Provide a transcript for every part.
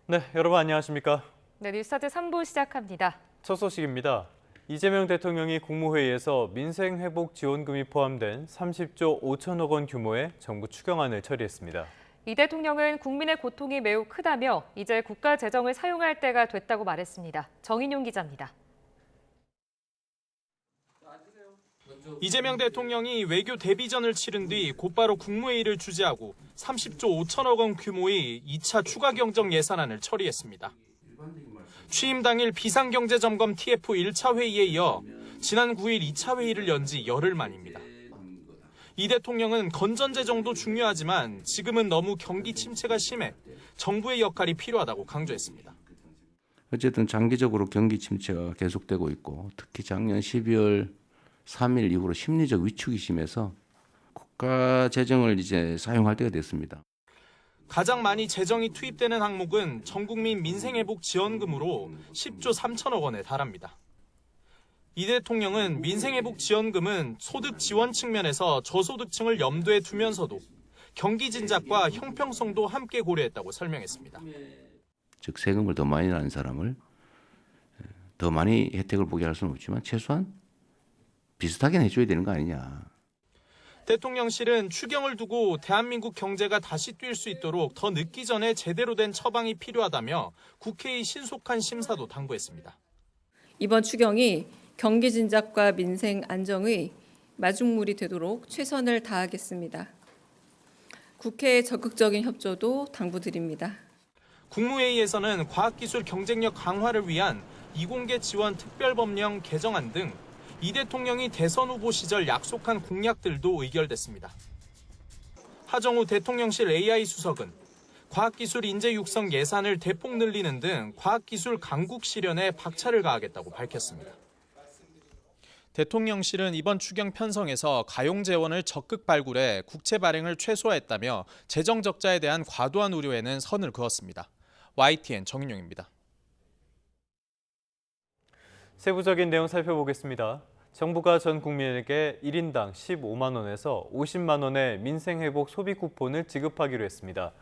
네, 여러분 안녕하십니까? 네, 뉴스타트 3부 시작합니다. 첫 소식입니다. 이재명 대통령이 국무회의에서 민생회복지원금이 포함된 30조 5천억 원 규모의 정부 추경안을 처리했습니다. 이 대통령은 국민의 고통이 매우 크다며 이제 국가 재정을 사용할 때가 됐다고 말했습니다. 정인용 기자입니다. 이재명 대통령이 외교 데뷔전을 치른 뒤 곧바로 국무회의를 주재하고 30조 5천억 원 규모의 2차 추가 경정 예산안을 처리했습니다. 취임 당일 비상경제점검 TF 1차 회의에 이어 지난 9일 2차 회의를 연 지 열흘 만입니다. 이 대통령은 건전재정도 중요하지만 지금은 너무 경기 침체가 심해 정부의 역할이 필요하다고 강조했습니다. 어쨌든 장기적으로 경기 침체가 계속되고 있고 특히 작년 12월 3일 이후로 심리적 위축이 심해서 국가 재정을 이제 사용할 때가 됐습니다. 가장 많이 재정이 투입되는 항목은 전국민 민생회복 지원금으로 10조 3천억 원에 달합니다. 이 대통령은 민생회복 지원금은 소득 지원 측면에서 저소득층을 염두에 두면서도 경기 진작과 형평성도 함께 고려했다고 설명했습니다. 즉 세금을 더 많이 내는 사람을 더 많이 혜택을 보게 할 수는 없지만 최소한 비슷하게 해줘야 되는 거 아니냐. 대통령실은 추경을 두고 대한민국 경제가 다시 뛸 수 있도록 더 늦기 전에 제대로 된 처방이 필요하다며 국회의 신속한 심사도 당부했습니다. 이번 추경이 경기 진작과 민생 안정의 마중물이 되도록 최선을 다하겠습니다. 국회의 적극적인 협조도 당부드립니다. 국무회의에서는 과학기술 경쟁력 강화를 위한 이공계 지원 특별법령 개정안 등 이 대통령이 대선 후보 시절 약속한 공약들도 의결됐습니다. 하정우 대통령실 AI 수석은 과학기술 인재 육성 예산을 대폭 늘리는 등 과학기술 강국 실현에 박차를 가하겠다고 밝혔습니다. 대통령실은 이번 추경 편성에서 가용 재원을 적극 발굴해 국채 발행을 최소화했다며 재정 적자에 대한 과도한 우려에는 선을 그었습니다. YTN 정인용입니다. 세부적인 내용 살펴보겠습니다. 정부가 전 국민에게 1인당 15만 원에서 50만 원의 민생회복 소비 쿠폰을 지급하기로 했습니다.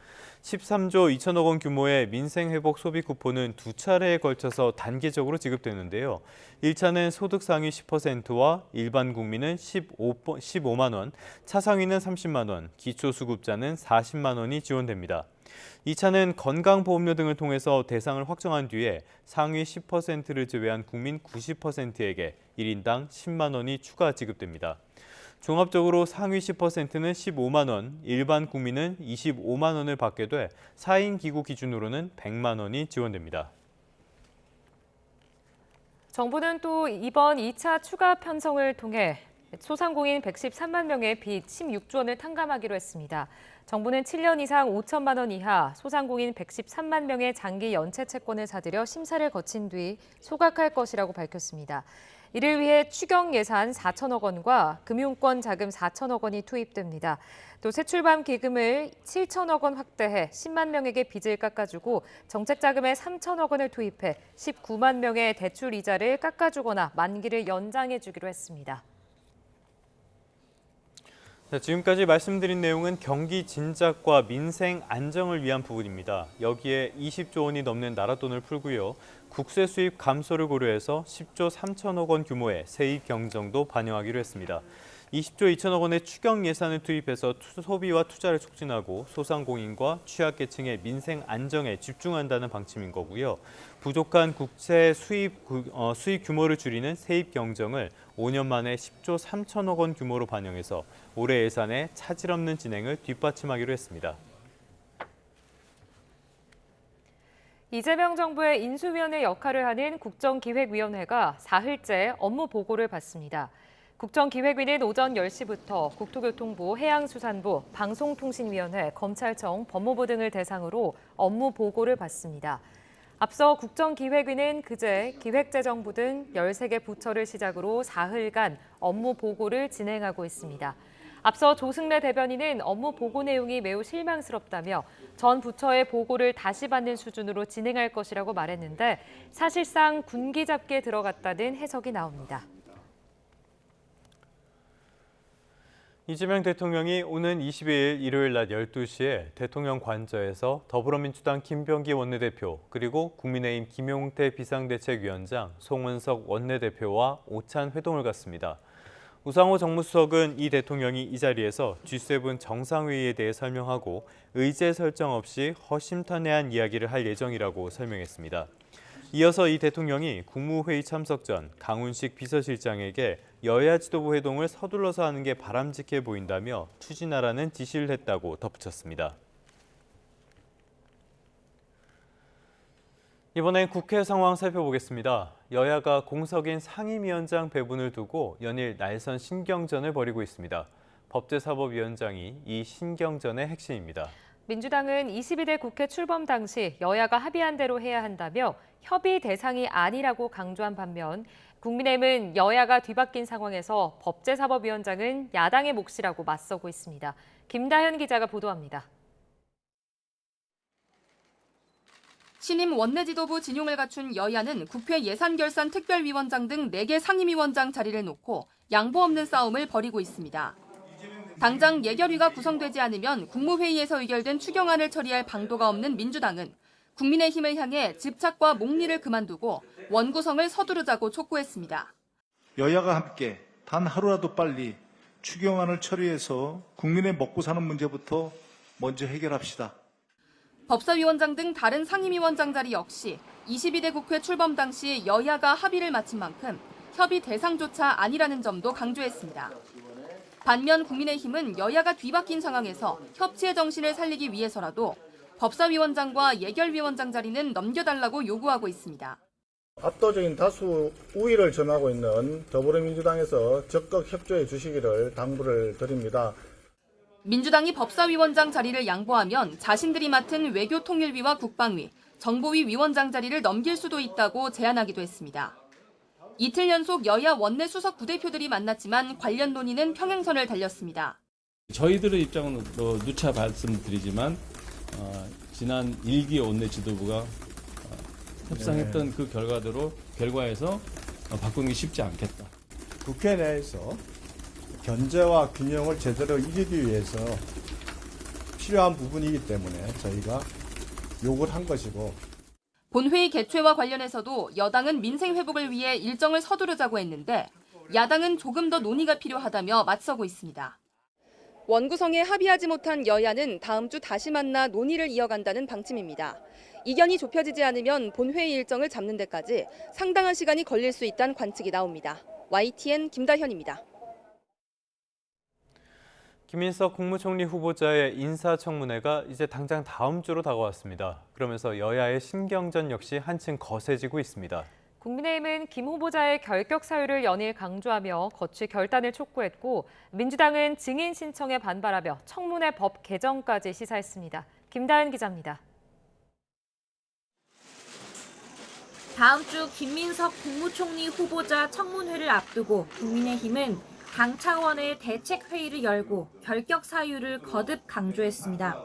13조 2천억 원 규모의 민생회복 소비 쿠폰은 두 차례에 걸쳐서 단계적으로 지급되는데요. 1차는 소득 상위 10%와 일반 국민은 15만 원, 차상위는 30만 원, 기초수급자는 40만 원이 지원됩니다. 2차는 건강보험료 등을 통해서 대상을 확정한 뒤에 상위 10%를 제외한 국민 90%에게 1인당 10만 원이 추가 지급됩니다. 종합적으로 상위 10%는 15만 원, 일반 국민은 25만 원을 받게 돼 4인 기구 기준으로는 100만 원이 지원됩니다. 정부는 또 이번 2차 추가 편성을 통해 소상공인 113만 명의 빚 16조 원을 탕감하기로 했습니다. 정부는 7년 이상 5천만 원 이하 소상공인 113만 명의 장기 연체 채권을 사들여 심사를 거친 뒤 소각할 것이라고 밝혔습니다. 이를 위해 추경 예산 4천억 원과 금융권 자금 4천억 원이 투입됩니다. 또 새출밤 기금을 7천억 원 확대해 10만 명에게 빚을 깎아주고 정책 자금에 3천억 원을 투입해 19만 명의 대출 이자를 깎아주거나 만기를 연장해 주기로 했습니다. 지금까지 말씀드린 내용은 경기 진작과 민생 안정을 위한 부분입니다. 여기에 20조 원이 넘는 나라 돈을 풀고요. 국세 수입 감소를 고려해서 10조 3천억 원 규모의 세입 경정도 반영하기로 했습니다. 20조 2천억 원의 추경 예산을 투입해서 소비와 투자를 촉진하고 소상공인과 취약계층의 민생 안정에 집중한다는 방침인 거고요. 부족한 국채 수입 규모를 줄이는 세입 경정을 5년 만에 10조 3천억 원 규모로 반영해서 올해 예산의 차질 없는 진행을 뒷받침하기로 했습니다. 이재명 정부의 인수위원회 역할을 하는 국정기획위원회가 사흘째 업무 보고를 받습니다. 국정기획위는 오전 10시부터 국토교통부, 해양수산부, 방송통신위원회, 검찰청, 법무부 등을 대상으로 업무 보고를 받습니다. 앞서 국정기획위는 그제 기획재정부 등 13개 부처를 시작으로 사흘간 업무 보고를 진행하고 있습니다. 앞서 조승래 대변인은 업무 보고 내용이 매우 실망스럽다며 전 부처의 보고를 다시 받는 수준으로 진행할 것이라고 말했는데 사실상 군기 잡기에 들어갔다는 해석이 나옵니다. 이재명 대통령이 오는 22일 일요일 낮 12시에 대통령 관저에서 더불어민주당 김병기 원내대표 그리고 국민의힘 김용태 비상대책위원장, 송원석 원내대표와 오찬 회동을 갖습니다. 우상호 정무수석은 이 대통령이 이 자리에서 G7 정상회의에 대해 설명하고 의제 설정 없이 허심탄회한 이야기를 할 예정이라고 설명했습니다. 이어서 이 대통령이 국무회의 참석 전 강훈식 비서실장에게 여야 지도부 회동을 서둘러서 하는 게 바람직해 보인다며 추진하라는 지시를 했다고 덧붙였습니다. 이번엔 국회 상황 살펴보겠습니다. 여야가 공석인 상임위원장 배분을 두고 연일 날선 신경전을 벌이고 있습니다. 법제사법위원장이 이 신경전의 핵심입니다. 민주당은 22대 국회 출범 당시 여야가 합의한 대로 해야 한다며 협의 대상이 아니라고 강조한 반면 국민의힘은 여야가 뒤바뀐 상황에서 법제사법위원장은 야당의 몫이라고 맞서고 있습니다. 김다현 기자가 보도합니다. 신임 원내지도부 진용을 갖춘 여야는 국회 예산결산특별위원장 등 4개 상임위원장 자리를 놓고 양보 없는 싸움을 벌이고 있습니다. 당장 예결위가 구성되지 않으면 국무회의에서 의결된 추경안을 처리할 방도가 없는 민주당은 국민의힘을 향해 집착과 목리를 그만두고 원구성을 서두르자고 촉구했습니다. 여야가 함께 단 하루라도 빨리 추경안을 처리해서 국민의 먹고 사는 문제부터 먼저 해결합시다. 법사위원장 등 다른 상임위원장 자리 역시 22대 국회 출범 당시 여야가 합의를 마친 만큼 협의 대상조차 아니라는 점도 강조했습니다. 반면 국민의힘은 여야가 뒤바뀐 상황에서 협치의 정신을 살리기 위해서라도 법사위원장과 예결위원장 자리는 넘겨달라고 요구하고 있습니다. 압도적인 다수 우위를 점하고 있는 더불어민주당에서 적극 협조해 주시기를 당부를 드립니다. 민주당이 법사위원장 자리를 양보하면 자신들이 맡은 외교통일위와 국방위, 정보위 위원장 자리를 넘길 수도 있다고 제안하기도 했습니다. 이틀 연속 여야 원내 수석 부대표들이 만났지만 관련 논의는 평행선을 달렸습니다. 저희들의 입장은 누차 말씀드리지만 지난 1기 원내 지도부가 협상했던 그 결과에서 바꾸는 게 쉽지 않겠다. 국회 내에서 견제와 균형을 제대로 이루기 위해서 필요한 부분이기 때문에 저희가 요구를 한 것이고 본회의 개최와 관련해서도 여당은 민생 회복을 위해 일정을 서두르자고 했는데 야당은 조금 더 논의가 필요하다며 맞서고 있습니다. 원구성에 합의하지 못한 여야는 다음 주 다시 만나 논의를 이어간다는 방침입니다. 이견이 좁혀지지 않으면 본회의 일정을 잡는 데까지 상당한 시간이 걸릴 수 있다는 관측이 나옵니다. YTN 김다현입니다. 김인석 국무총리 후보자의 인사청문회가 이제 당장 다음 주로 다가왔습니다. 그러면서 여야의 신경전 역시 한층 거세지고 있습니다. 국민의힘은 김 후보자의 결격 사유를 연일 강조하며 거취 결단을 촉구했고 민주당은 증인 신청에 반발하며 청문회 법 개정까지 시사했습니다. 김다은 기자입니다. 다음 주 김민석 국무총리 후보자 청문회를 앞두고 국민의힘은 당 차원의 대책회의를 열고 결격 사유를 거듭 강조했습니다.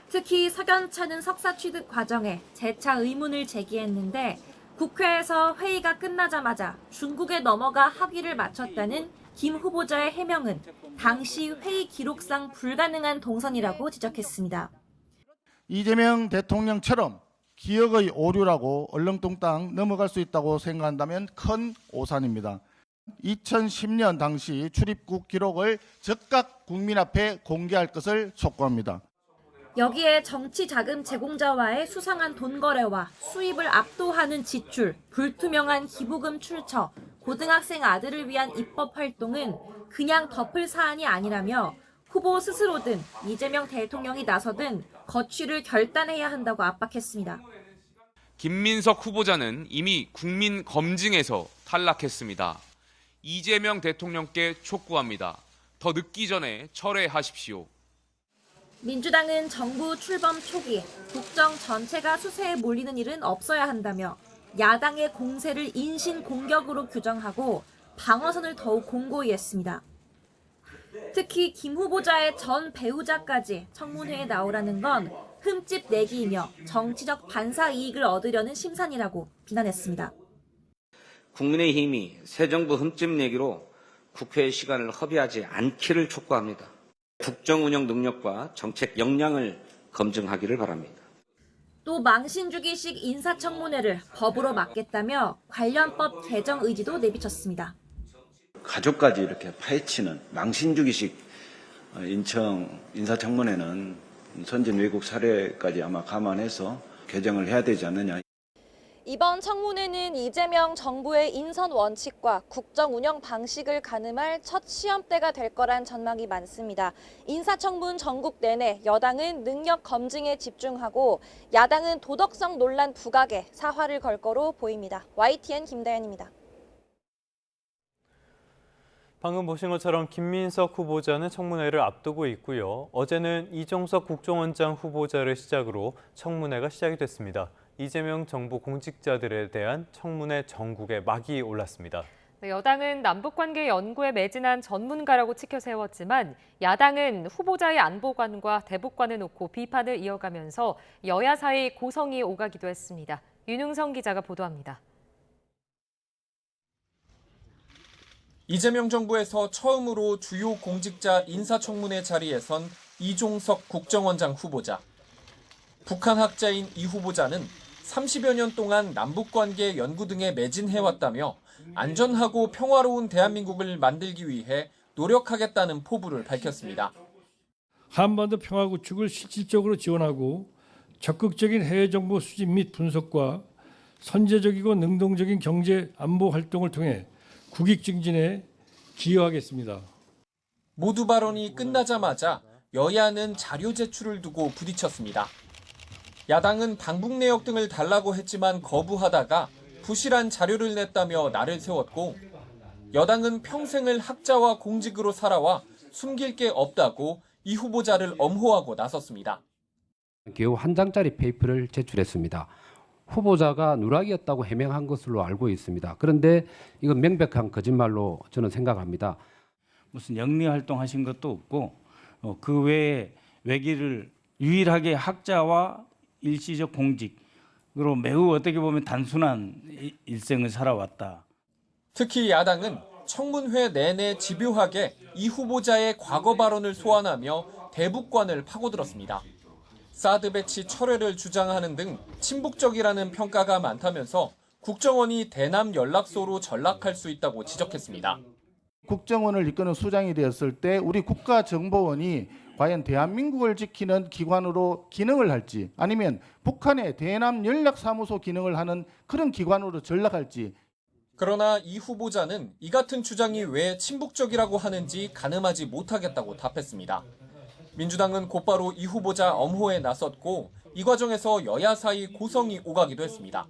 특히 석연찮은 석사 취득 과정에 재차 의문을 제기했는데 국회에서 회의가 끝나자마자 중국에 넘어가 합의를 마쳤다는 김 후보자의 해명은 당시 회의 기록상 불가능한 동선이라고 지적했습니다. 이재명 대통령처럼 기억의 오류라고 얼렁뚱땅 넘어갈 수 있다고 생각한다면 큰 오산입니다. 2010년 당시 출입국 기록을 즉각 국민 앞에 공개할 것을 촉구합니다. 여기에 정치 자금 제공자와의 수상한 돈 거래와 수입을 압도하는 지출, 불투명한 기부금 출처, 고등학생 아들을 위한 입법 활동은 그냥 덮을 사안이 아니라며 후보 스스로든 이재명 대통령이 나서든 거취를 결단해야 한다고 압박했습니다. 김민석 후보자는 이미 국민 검증에서 탈락했습니다. 이재명 대통령께 촉구합니다. 더 늦기 전에 철회하십시오. 민주당은 정부 출범 초기 국정 전체가 수세에 몰리는 일은 없어야 한다며 야당의 공세를 인신 공격으로 규정하고 방어선을 더욱 공고히 했습니다. 특히 김 후보자의 전 배우자까지 청문회에 나오라는 건 흠집 내기이며 정치적 반사 이익을 얻으려는 심산이라고 비난했습니다. 국민의힘이 새 정부 흠집 내기로 국회의 시간을 허비하지 않기를 촉구합니다. 국정 운영 능력과 정책 역량을 검증하기를 바랍니다. 또 망신주기식 인사청문회를 법으로 막겠다며 관련 법 개정 의지도 내비쳤습니다. 가족까지 이렇게 파헤치는 망신주기식 인청 인사청문회는 선진 외국 사례까지 아마 감안해서 개정을 해야 되지 않느냐. 이번 청문회는 이재명 정부의 인선 원칙과 국정 운영 방식을 가늠할 첫 시험대가 될 거란 전망이 많습니다. 인사청문 전국 내내 여당은 능력 검증에 집중하고 야당은 도덕성 논란 부각에 사활을 걸 거로 보입니다. YTN 김다연입니다. 방금 보신 것처럼 김민석 후보자는 청문회를 앞두고 있고요. 어제는 이종석 국정원장 후보자를 시작으로 청문회가 시작이 됐습니다. 이재명 정부 공직자들에 대한 청문회 전국에 막이 올랐습니다. 여당은 남북관계 연구에 매진한 전문가라고 치켜 세웠지만 야당은 후보자의 안보관과 대북관을 놓고 비판을 이어가면서 여야 사이 고성이 오가기도 했습니다. 윤웅성 기자가 보도합니다. 이재명 정부에서 처음으로 주요 공직자 인사청문회 자리에 선 이종석 국정원장 후보자. 북한 학자인 이 후보자는 30여 년 동안 남북관계 연구 등에 매진해왔다며 안전하고 평화로운 대한민국을 만들기 위해 노력하겠다는 포부를 밝혔습니다. 한반도 평화 구축을 실질적으로 지원하고 적극적인 해외 정보 수집 및 분석과 선제적이고 능동적인 경제 안보 활동을 통해 국익 증진에 기여하겠습니다. 모두 발언이 끝나자마자 여야는 자료 제출을 두고 부딪혔습니다. 야당은 방북 내역 등을 달라고 했지만 거부하다가 부실한 자료를 냈다며 날을 세웠고 여당은 평생을 학자와 공직으로 살아와 숨길 게 없다고 이 후보자를 엄호하고 나섰습니다. 겨우 한 장짜리 페이퍼를 제출했습니다. 후보자가 누락이었다고 해명한 것으로 알고 있습니다. 그런데 이건 명백한 거짓말로 저는 생각합니다. 무슨 영리 활동하신 것도 없고 그 외에 외길을 유일하게 학자와 일시적 공직으로 매우 어떻게 보면 단순한 일생을 살아왔다. 특히 야당은 청문회 내내 집요하게 이 후보자의 과거 발언을 소환하며 대북관을 파고들었습니다. 사드 배치 철회를 주장하는 등 친북적이라는 평가가 많다면서 국정원이 대남 연락소로 전락할 수 있다고 지적했습니다. 국정원을 이끄는 수장이 되었을 때 우리 국가정보원이 과연 대한민국을 지키는 기관으로 기능을 할지 아니면 북한의 대남 연락사무소 기능을 하는 그런 기관으로 전락할지. 그러나 이 후보자는 이 같은 주장이 왜 친북적이라고 하는지 가늠하지 못하겠다고 답했습니다. 민주당은 곧바로 이 후보자 엄호에 나섰고 이 과정에서 여야 사이 고성이 오가기도 했습니다.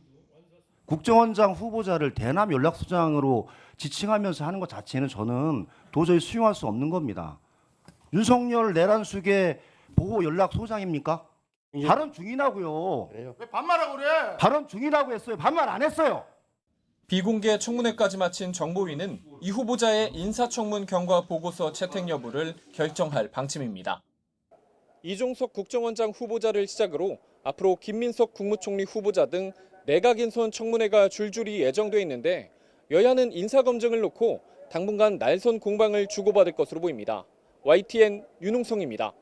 국정원장 후보자를 대남 연락소장으로 지칭하면서 하는 것 자체는 저는 도저히 수용할 수 없는 겁니다. 윤석열 내란숙의 보호 연락소장입니까? 발언 중이라고요. 왜 반말하고 그래? 발언 중이라고 했어요. 반말 안 했어요. 비공개 청문회까지 마친 정보위는 이 후보자의 인사청문 경과 보고서 채택 여부를 결정할 방침입니다. 이종석 국정원장 후보자를 시작으로 앞으로 김민석 국무총리 후보자 등 내각 인선 청문회가 줄줄이 예정돼 있는데 여야는 인사검증을 놓고 당분간 날선 공방을 주고받을 것으로 보입니다. YTN 윤웅성입니다.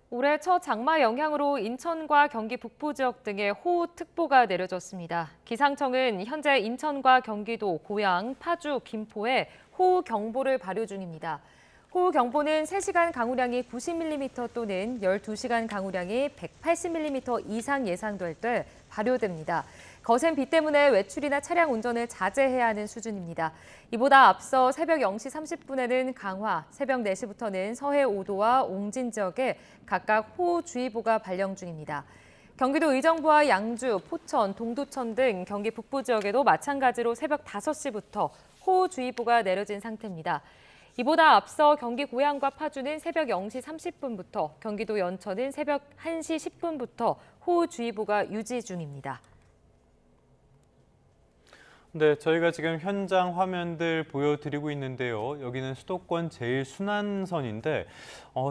올해 첫 장마 영향으로 인천과 경기 북부 지역 등에 호우특보가 내려졌습니다. 기상청은 현재 인천과 경기도, 고양, 파주, 김포에 호우경보를 발효 중입니다. 호우경보는 3시간 강우량이 90mm 또는 12시간 강우량이 180mm 이상 예상될 때 발효됩니다. 거센 비 때문에 외출이나 차량 운전을 자제해야 하는 수준입니다. 이보다 앞서 새벽 0시 30분에는 강화, 새벽 4시부터는 서해 5도와 옹진 지역에 각각 호우주의보가 발령 중입니다. 경기도 의정부와 양주, 포천, 동두천 등 경기 북부 지역에도 마찬가지로 새벽 5시부터 호우주의보가 내려진 상태입니다. 이보다 앞서 경기 고양과 파주는 새벽 0시 30분부터, 경기도 연천은 새벽 1시 10분부터 호우주의보가 유지 중입니다. 네, 저희가 지금 현장 화면들 보여드리고 있는데요. 여기는 수도권 제1순환선인데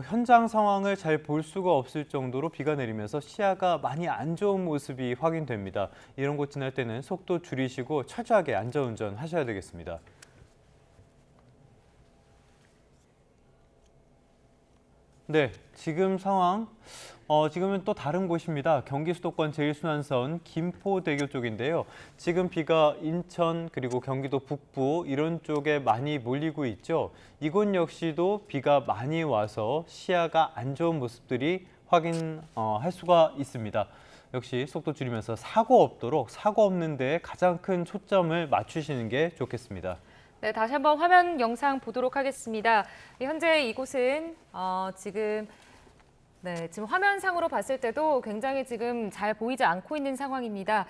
현장 상황을 잘 볼 수가 없을 정도로 비가 내리면서 시야가 많이 안 좋은 모습이 확인됩니다. 이런 곳 지날 때는 속도 줄이시고 철저하게 안전운전 하셔야 되겠습니다. 네, 지금 상황 지금은 또 다른 곳입니다. 경기 수도권 제1순환선 김포대교 쪽인데요. 지금 비가 인천 그리고 경기도 북부 이런 쪽에 많이 몰리고 있죠. 이곳 역시도 비가 많이 와서 시야가 안 좋은 모습들이 확인할 수가 있습니다. 역시 속도 줄이면서 사고 없도록 사고 없는 데에 가장 큰 초점을 맞추시는 게 좋겠습니다. 네, 다시 한번 화면 영상 보도록 하겠습니다. 현재 이곳은 지금 화면상으로 봤을 때도 굉장히 지금 잘 보이지 않고 있는 상황입니다.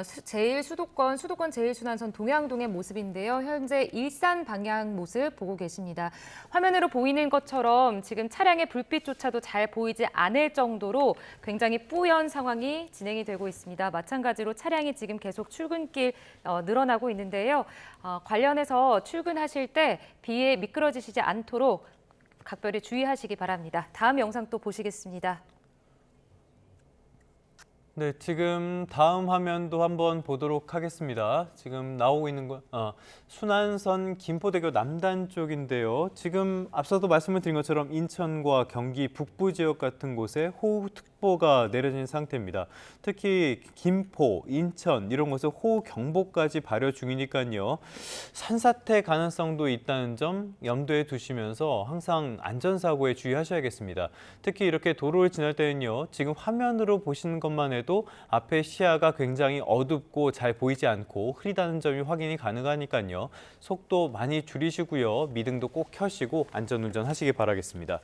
수도권 제1순환선 동양동의 모습인데요. 현재 일산 방향 모습 보고 계십니다. 화면으로 보이는 것처럼 지금 차량의 불빛조차도 잘 보이지 않을 정도로 굉장히 뿌연 상황이 진행이 되고 있습니다. 마찬가지로 차량이 지금 계속 출근길 늘어나고 있는데요. 관련해서 출근하실 때 비에 미끄러지시지 않도록 각별히 주의하시기 바랍니다. 다음 영상 또 보시겠습니다. 네, 지금 다음 화면도 한번 보도록 하겠습니다. 지금 나오고 있는 건 순환선 김포대교 남단 쪽인데요. 지금 앞서도 말씀을 드린 것처럼 인천과 경기 북부 지역 같은 곳에 호우특보가 내려진 상태입니다. 특히 김포, 인천 이런 곳에 호우경보까지 발효 중이니까요. 산사태 가능성도 있다는 점 염두에 두시면서 항상 안전사고에 주의하셔야겠습니다. 특히 이렇게 도로를 지날 때는요. 지금 화면으로 보시는 것만 해도 앞에 시야가 굉장히 어둡고 잘 보이지 않고 흐리다는 점이 확인이 가능하니까요. 속도 많이 줄이시고요. 미등도 꼭 켜시고 안전운전 하시기 바라겠습니다.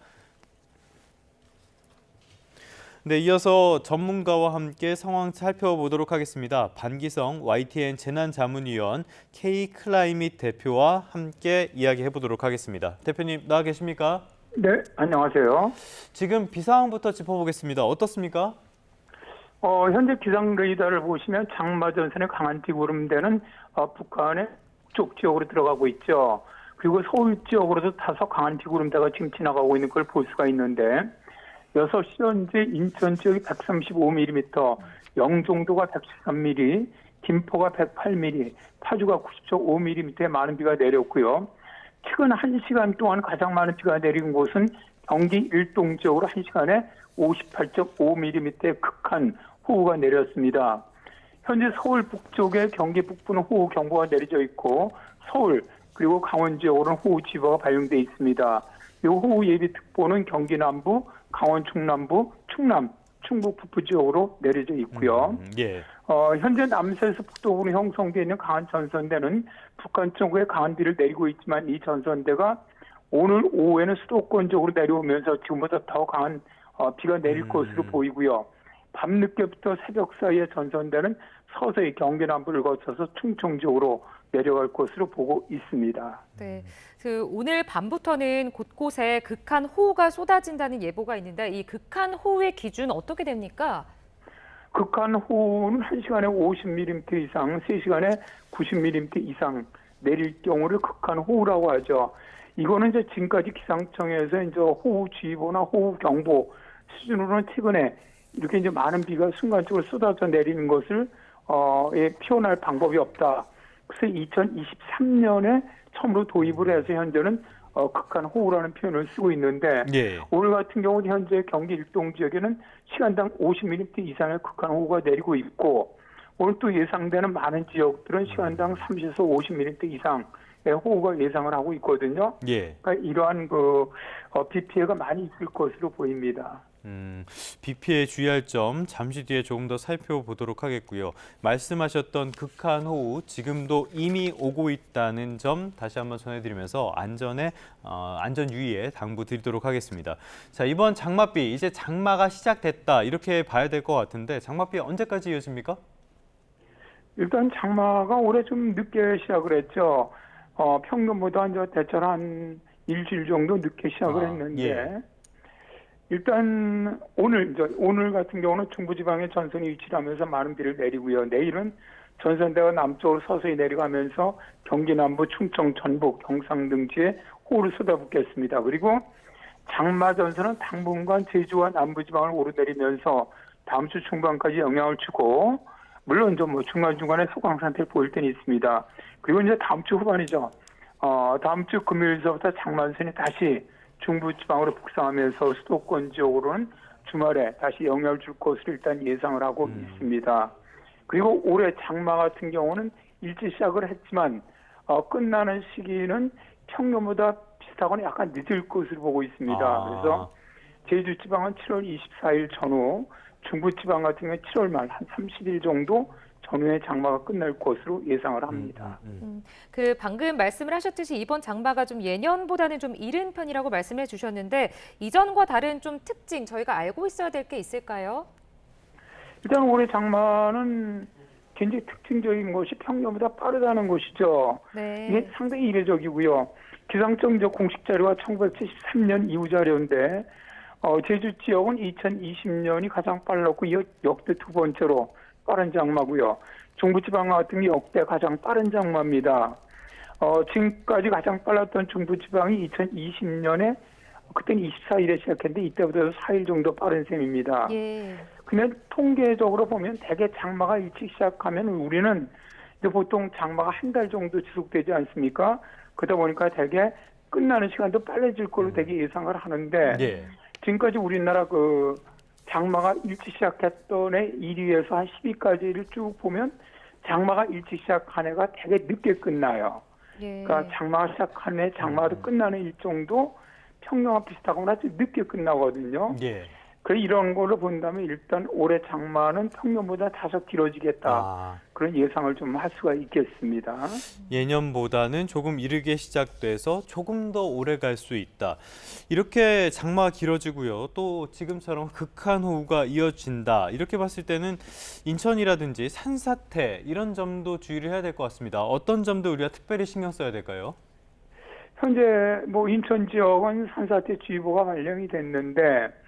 네, 이어서 전문가와 함께 상황 살펴보도록 하겠습니다. 반기성 YTN 재난자문위원 K-클라이밋 대표와 함께 이야기해보도록 하겠습니다. 대표님 나와 계십니까? 네, 안녕하세요. 지금 비 상황부터 짚어보겠습니다. 어떻습니까? 현재 기상 레이더를 보시면 장마 전선의 강한 비구름대는 북한의 북쪽 지역으로 들어가고 있죠. 그리고 서울 지역으로도 다소 강한 비구름대가 지금 지나가고 있는 걸 볼 수가 있는데 6시 현재 인천 지역이 135mm, 영종도가 113mm, 김포가 108mm, 파주가 90.5mm의 많은 비가 내렸고요. 최근 1시간 동안 가장 많은 비가 내린 곳은 경기 일동 지역으로 1시간에 58.5mm의 극한 호우가 내렸습니다. 현재 서울 북쪽에 경기 북부는 호우 경보가 내려져 있고 서울 그리고 강원 지역으로는 호우 지보가 발령돼 있습니다. 이 호우 예비 특보는 경기 남부, 강원 중남부, 충남, 충북 북부 지역으로 내려져 있고요. 현재 남서에서 북동으로 형성되어 있는 강한 전선대는 북한 쪽에 강한 비를 내리고 있지만 이 전선대가 오늘 오후에는 수도권 쪽으로 내려오면서 지금보다 더 강한 비가 내릴 것으로 보이고요. 밤늦게부터 새벽 사이에 전선대는 서서히 경기 남부를 거쳐서 충청 지역으로 내려갈 것으로 보고 있습니다. 네, 오늘 밤부터는 곳곳에 극한 호우가 쏟아진다는 예보가 있는데 이 극한 호우의 기준 어떻게 됩니까? 극한 호우는 1시간에 50mm 이상, 3시간에 90mm 이상 내릴 경우를 극한 호우라고 하죠. 이거는 이제 지금까지 기상청에서 이제 호우주의보나 호우경보 수준으로는 최근에 이렇게 이제 많은 비가 순간적으로 쏟아져 내리는 것을 표현할 방법이 없다. 그래서 2023년에 처음으로 도입을 해서 현재는 극한 호우라는 표현을 쓰고 있는데 오늘 같은 경우는 현재 경기 일동 지역에는 시간당 50mm 이상의 극한 호우가 내리고 있고 오늘 또 예상되는 많은 지역들은 시간당 30에서 50mm 이상 호우가 예상을 하고 있거든요. 그러니까 이러한 비 피해가 많이 있을 것으로 보입니다. 비 피해 주의할 점 잠시 뒤에 조금 더 살펴보도록 하겠고요. 말씀하셨던 극한 호우 지금도 이미 오고 있다는 점 다시 한번 전해드리면서 안전 유의에 당부드리도록 하겠습니다. 자, 이번 장맛비 이제 장마가 시작됐다 이렇게 봐야 될 것 같은데 장맛비 언제까지 이어집니까? 일단 장마가 올해 좀 늦게 시작을 했죠. 평균보다 이제 대체로 한 일주일 정도 늦게 시작을 했는데 일단 오늘 같은 경우는 중부지방에 전선이 위치를 하면서 많은 비를 내리고요. 내일은 전선대가 남쪽으로 서서히 내려가면서 경기 남부, 충청, 전북, 경상 등지에 호우를 쏟아붓겠습니다. 그리고 장마 전선은 당분간 제주와 남부지방을 오르내리면서 다음 주 중반까지 영향을 주고 물론 좀 뭐 중간중간에 소강 상태를 보일 때는 있습니다. 그리고 이제 다음 주 후반이죠. 다음 주 금요일서부터 장마전선이 다시 중부지방으로 북상하면서 수도권 지역으로는 주말에 다시 영향을 줄 것으로 일단 예상을 하고 있습니다. 그리고 올해 장마 같은 경우는 일찍 시작을 했지만 끝나는 시기는 평년보다 비슷하거나 약간 늦을 것으로 보고 있습니다. 그래서 제주 지방은 7월 24일 전후, 중부 지방 같은 경우는 7월 말 한 30일 정도 전후에 장마가 끝날 것으로 예상을 합니다. 그 방금 말씀을 하셨듯이 이번 장마가 좀 예년보다는 좀 이른 편이라고 말씀해 주셨는데 이전과 다른 좀 특징 저희가 알고 있어야 될 게 있을까요? 일단 올해 장마는 굉장히 특징적인 것이 평년보다 빠르다는 것이죠. 네. 이게 상당히 이례적이고요. 기상청 공식 자료가 1973년 이후 자료인데 제주 지역은 2020년이 가장 빨랐고 역대 두 번째로 빠른 장마고요. 중부지방 같은 게 역대 가장 빠른 장마입니다. 지금까지 가장 빨랐던 중부지방이 2020년에 그때는 24일에 시작했는데 이때보다 4일 정도 빠른 셈입니다. 예. 그러면 통계적으로 보면 대개 장마가 일찍 시작하면 우리는 이제 보통 장마가 한 달 정도 지속되지 않습니까? 그러다 보니까 대개 끝나는 시간도 빨라질 걸로 되게 예상을 하는데 예. 지금까지 우리나라 그 장마가 일찍 시작했던 해 1위에서 한 10위까지를 쭉 보면 장마가 일찍 시작한 해가 되게 늦게 끝나요. 예. 그러니까 장마가 시작한 해 장마도 끝나는 일정도 평년과 비슷하거나 좀 늦게 끝나거든요. 예. 그래서 이런 걸로 본다면 일단 올해 장마는 평년보다 다소 길어지겠다. 그런 예상을 좀 할 수가 있겠습니다. 예년보다는 조금 이르게 시작돼서 조금 더 오래 갈 수 있다. 이렇게 장마가 길어지고요. 또 지금처럼 극한 호우가 이어진다. 이렇게 봤을 때는 인천이라든지 산사태 이런 점도 주의를 해야 될 것 같습니다. 어떤 점도 우리가 특별히 신경 써야 될까요? 현재 뭐 인천 지역은 산사태 주의보가 발령이 됐는데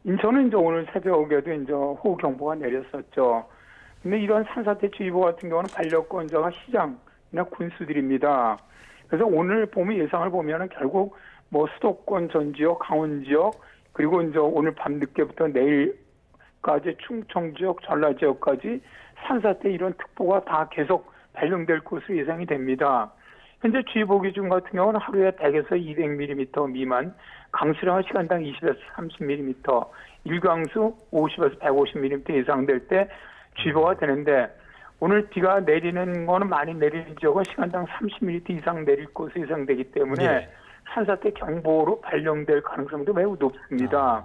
인천은 이제 오늘 새벽에도 이제 호우 경보가 내렸었죠. 근데 이런 산사태 주의보 같은 경우는 반려권자가 시장이나 군수들입니다. 그래서 오늘 보면 예상을 보면은 결국 수도권 전 지역, 강원 지역, 그리고 이제 오늘 밤 늦게부터 내일까지 충청 지역, 전라 지역까지 산사태 이런 특보가 다 계속 발령될 것으로 예상이 됩니다. 현재 주의보 기준 같은 경우는 하루에 100에서 200mm 미만, 강수량은 시간당 20에서 30mm, 일강수 50에서 150mm 예상될 때 주의보가 되는데 오늘 비가 내리는 거는 많이 내리는 지역은 시간당 30mm 이상 내릴 것으로 예상되기 때문에 산사태 경보로 발령될 가능성도 매우 높습니다.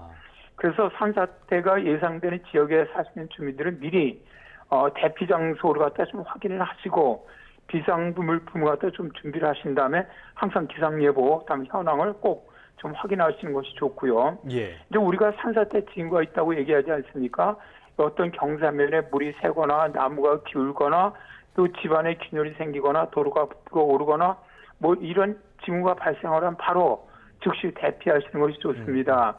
그래서 산사태가 예상되는 지역에 사시는 주민들은 미리 대피 장소를 갖다 좀 확인을 하시고 비상구 물품을 갖다 좀 준비를 하신 다음에 항상 기상예보, 그다음에 현황을 꼭 좀 확인하시는 것이 좋고요. 예. 이제 우리가 산사태 징후가 있다고 얘기하지 않습니까? 어떤 경사면에 물이 새거나 나무가 기울거나 또 집안에 균열이 생기거나 도로가 부풀어 오르거나 이런 징후가 발생하면 바로 즉시 대피하시는 것이 좋습니다.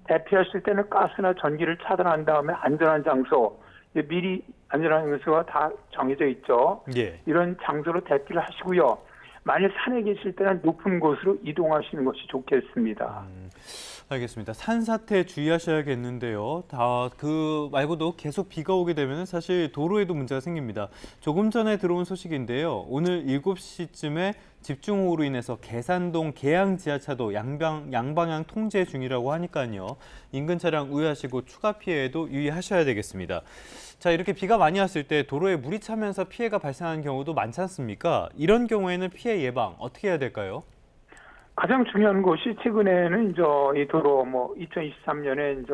대피하실 때는 가스나 전기를 차단한 다음에 안전한 장소, 미리 안전한 장소가 다 정해져 있죠. 예. 이런 장소로 대피를 하시고요. 만일 산에 계실 때는 높은 곳으로 이동하시는 것이 좋겠습니다. 알겠습니다. 산사태 주의하셔야겠는데요. 그 말고도 계속 비가 오게 되면 사실 도로에도 문제가 생깁니다. 조금 전에 들어온 소식인데요. 오늘 7시쯤에 집중호우로 인해서 계산동 계양 지하차도 양방향 통제 중이라고 하니까요. 인근 차량 우회하시고 추가 피해에도 유의하셔야 되겠습니다. 자, 이렇게 비가 많이 왔을 때 도로에 물이 차면서 피해가 발생하는 경우도 많지 않습니까? 이런 경우에는 피해 예방 어떻게 해야 될까요? 가장 중요한 것이 최근에는 이제 이 도로 2023년에 이제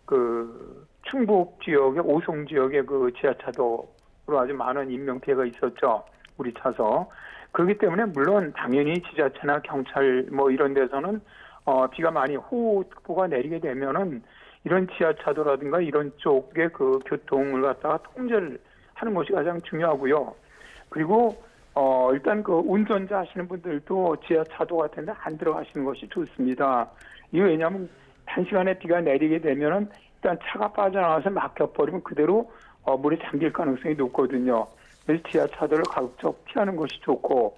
그 충북 지역의 오송 지역의 그 지하차도로 아주 많은 인명 피해가 있었죠. 우리 차서. 그렇기 때문에 물론 당연히 지자체나 경찰 이런 데서는 비가 많이 호우특보가 내리게 되면은 이런 지하차도라든가 이런 쪽의 그 교통을 갖다가 통제를 하는 것이 가장 중요하고요. 그리고 일단 그 운전자 하시는 분들도 지하차도 같은 데 안 들어가시는 것이 좋습니다. 이거 왜냐하면 단시간에 비가 내리게 되면은 일단 차가 빠져나와서 막혀버리면 그대로 물에 잠길 가능성이 높거든요. 그래서 지하차도를 가급적 피하는 것이 좋고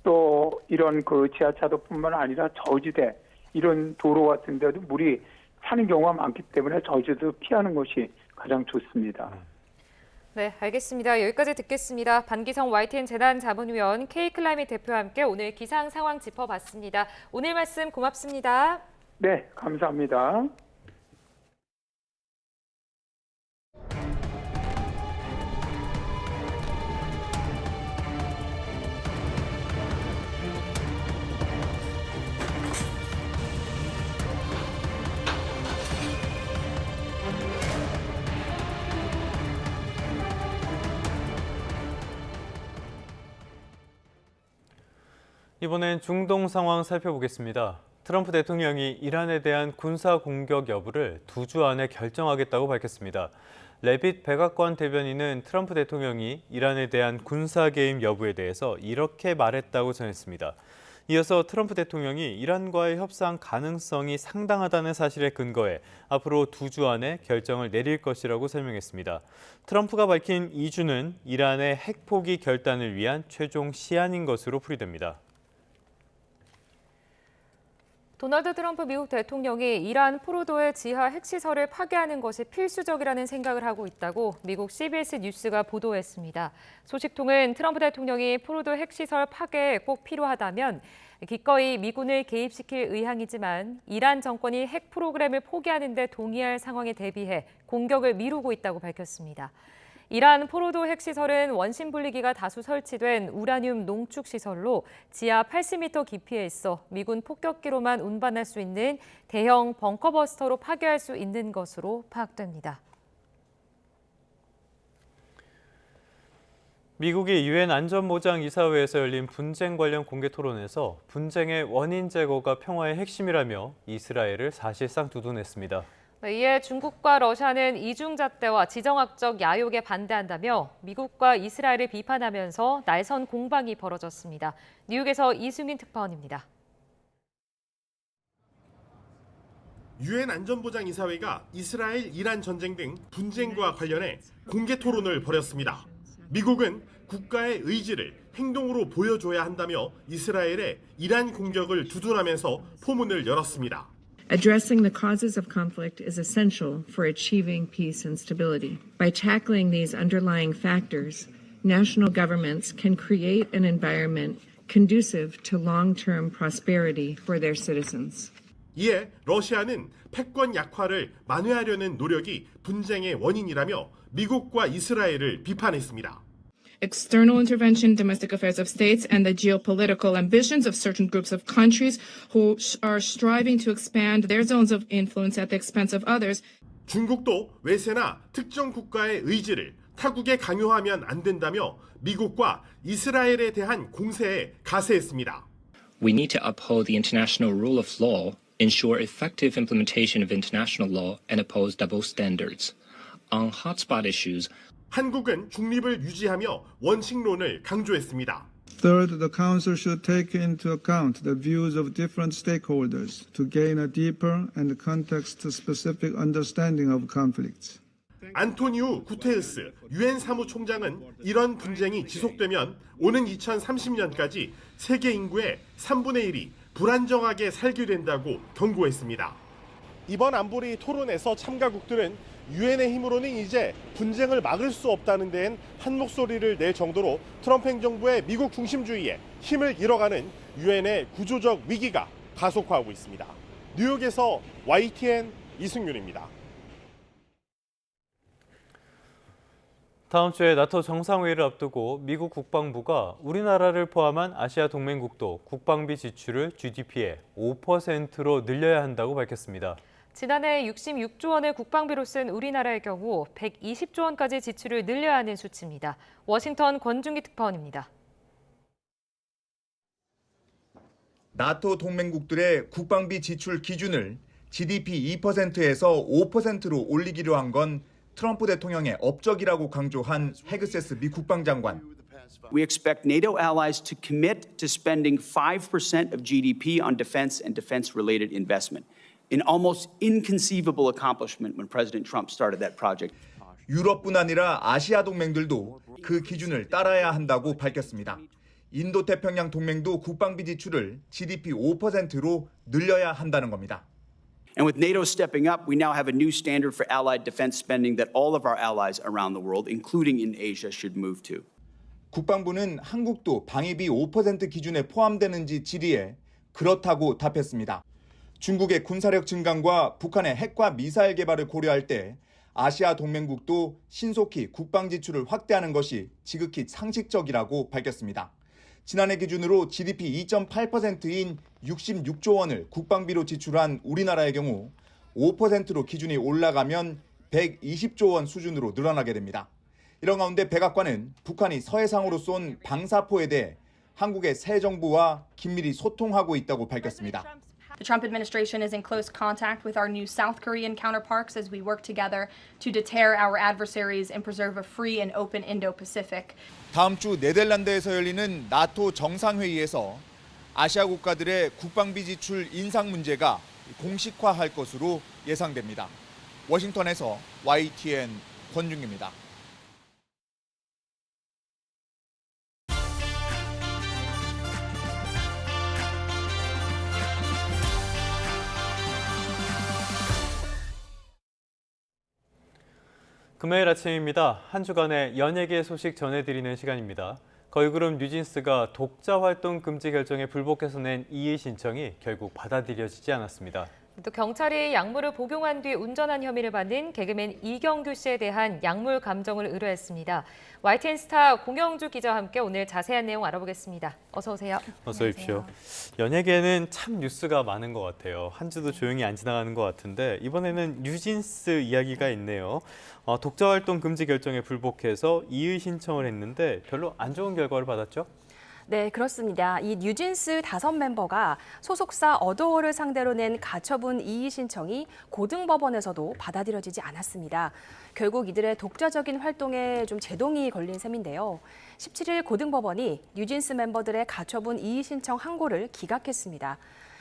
또 이런 그 지하차도뿐만 아니라 저지대 이런 도로 같은 데도 물이 차는 경우가 많기 때문에 저지대도 피하는 것이 가장 좋습니다. 네, 알겠습니다. 여기까지 듣겠습니다. 반기성 YTN 재난자문위원 K클라이밋 대표와 함께 오늘 기상 상황 짚어봤습니다. 오늘 말씀 고맙습니다. 네, 감사합니다. 이번엔 중동 상황 살펴보겠습니다. 트럼프 대통령이 이란에 대한 군사 공격 여부를 2주 안에 결정하겠다고 밝혔습니다. 레빗 백악관 대변인은 트럼프 대통령이 이란에 대한 군사 개입 여부에 대해서 이렇게 말했다고 전했습니다. 이어서 트럼프 대통령이 이란과의 협상 가능성이 상당하다는 사실에 근거해 앞으로 2주 안에 결정을 내릴 것이라고 설명했습니다. 트럼프가 밝힌 2주는 이란의 핵 포기 결단을 위한 최종 시한인 것으로 풀이됩니다. 도널드 트럼프 미국 대통령이 이란 포르도의 지하 핵시설을 파괴하는 것이 필수적이라는 생각을 하고 있다고 미국 CBS 뉴스가 보도했습니다. 소식통은 트럼프 대통령이 포르도 핵시설 파괴에 꼭 필요하다면 기꺼이 미군을 개입시킬 의향이지만 이란 정권이 핵 프로그램을 포기하는 데 동의할 상황에 대비해 공격을 미루고 있다고 밝혔습니다. 이란 포르도 핵시설은 원심 분리기가 다수 설치된 우라늄 농축 시설로 지하 80m 깊이에 있어 미군 폭격기로만 운반할 수 있는 대형 벙커버스터로 파괴할 수 있는 것으로 파악됩니다. 미국이 유엔 안전보장이사회에서 열린 분쟁 관련 공개 토론에서 분쟁의 원인 제거가 평화의 핵심이라며 이스라엘을 사실상 두둔했습니다. 이에 중국과 러시아는 이중잣대와 지정학적 야욕에 반대한다며 미국과 이스라엘을 비판하면서 날선 공방이 벌어졌습니다. 뉴욕에서 이승민 특파원입니다. 유엔 안전보장이사회가 이스라엘, 이란 전쟁 등 분쟁과 관련해 공개 토론을 벌였습니다. 미국은 국가의 의지를 행동으로 보여줘야 한다며 이스라엘의 이란 공격을 두둔하면서 포문을 열었습니다. Addressing the causes of conflict is essential for achieving peace and stability. By tackling these underlying factors, national governments can create an environment conducive to long-term prosperity for their citizens. 이에 러시아는 패권 약화를 만회하려는 노력이 분쟁의 원인이라며 미국과 이스라엘을 비판했습니다. External intervention in domestic affairs of states and the geopolitical ambitions of certain groups of countries who are striving to expand their zones of influence at the expense of others. 중국도 외세나 특정 국가의 의지를 타국에 강요하면 안 된다며 미국과 이스라엘에 대한 공세에 가세했습니다. We need to uphold the international rule of law, ensure effective implementation of international law, and oppose double standards. On hotspot issues, 한국은 중립을 유지하며 원칙론을 강조했습니다. Third, the Council should take into account the views of different stakeholders to gain a deeper and context-specific understanding of conflicts. 안토니우 구테르스 유엔 사무총장은 이런 분쟁이 지속되면 오는 2030년까지 세계 인구의 3분의 1이 불안정하게 살게 된다고 경고했습니다. 이번 안보리 토론에서 참가국들은 유엔의 힘으로는 이제 분쟁을 막을 수 없다는 데엔 한 목소리를 낼 정도로 트럼프 행정부의 미국 중심주의에 힘을 잃어가는 유엔의 구조적 위기가 가속화하고 있습니다. 뉴욕에서 YTN 이승윤입니다. 다음 주에 나토 정상회의를 앞두고 미국 국방부가 우리나라를 포함한 아시아 동맹국도 국방비 지출을 GDP의 5%로 늘려야 한다고 밝혔습니다. 지난해 66조 원을 국방비로 쓴 우리나라의 경우 120조 원까지 지출을 늘려야 하는 수치입니다. 워싱턴 권중기 특파원입니다. 나토 동맹국들의 국방비 지출 기준을 GDP 2%에서 5%로 올리기로 한 건 트럼프 대통령의 업적이라고 강조한 헤그세스 미 국방장관. We expect NATO allies to commit to spending 5% of GDP on defense and defense-related investment. An almost inconceivable accomplishment when President Trump started that project. 유럽뿐 아니라 아시아 동맹들도 그 기준을 따라야 한다고 밝혔습니다. 인도태평양 동맹도 국방비 지출을 GDP 5%로 늘려야 한다는 겁니다. And with NATO stepping up, we now have a new standard for allied defense spending that all of our allies around the world, including in Asia, should move to. 국방부는 한국도 방위비 5% 기준에 포함되는지 질의에 그렇다고 답했습니다. 중국의 군사력 증강과 북한의 핵과 미사일 개발을 고려할 때 아시아 동맹국도 신속히 국방 지출을 확대하는 것이 지극히 상식적이라고 밝혔습니다. 지난해 기준으로 GDP 2.8%인 66조 원을 국방비로 지출한 우리나라의 경우 5%로 기준이 올라가면 120조 원 수준으로 늘어나게 됩니다. 이런 가운데 백악관은 북한이 서해상으로 쏜 방사포에 대해 한국의 새 정부와 긴밀히 소통하고 있다고 밝혔습니다. The Trump administration is in close contact with our new South Korean counterparts as we work together to deter our adversaries and preserve a free and open Indo-Pacific. 다음 주 네덜란드에서 열리는 나토 정상회의에서 아시아 국가들의 국방비 지출 인상 문제가 공식화할 것으로 예상됩니다. 워싱턴에서 YTN 권중기입니다. 금요일 아침입니다. 한 주간의 연예계 소식 전해드리는 시간입니다. 걸그룹 뉴진스가 독자 활동 금지 결정에 불복해서 낸 이의 신청이 결국 받아들여지지 않았습니다. 또 경찰이 약물을 복용한 뒤 운전한 혐의를 받는 개그맨 이경규 씨에 대한 약물 감정을 의뢰했습니다. YTN 스타 공영주 기자와 함께 오늘 자세한 내용 알아보겠습니다. 어서 오세요. 어서 오십시오. 연예계는 참 뉴스가 많은 것 같아요. 한 주도 조용히 안 지나가는 것 같은데 이번에는 뉴진스 이야기가 있네요. 독자 활동 금지 결정에 불복해서 이의 신청을 했는데 별로 안 좋은 결과를 받았죠? 네, 그렇습니다. 이 뉴진스 5멤버가 소속사 어도어를 상대로 낸 가처분 이의 신청이 고등법원에서도 받아들여지지 않았습니다. 결국 이들의 독자적인 활동에 좀 제동이 걸린 셈인데요. 17일 고등법원이 뉴진스 멤버들의 가처분 이의 신청 항고를 기각했습니다.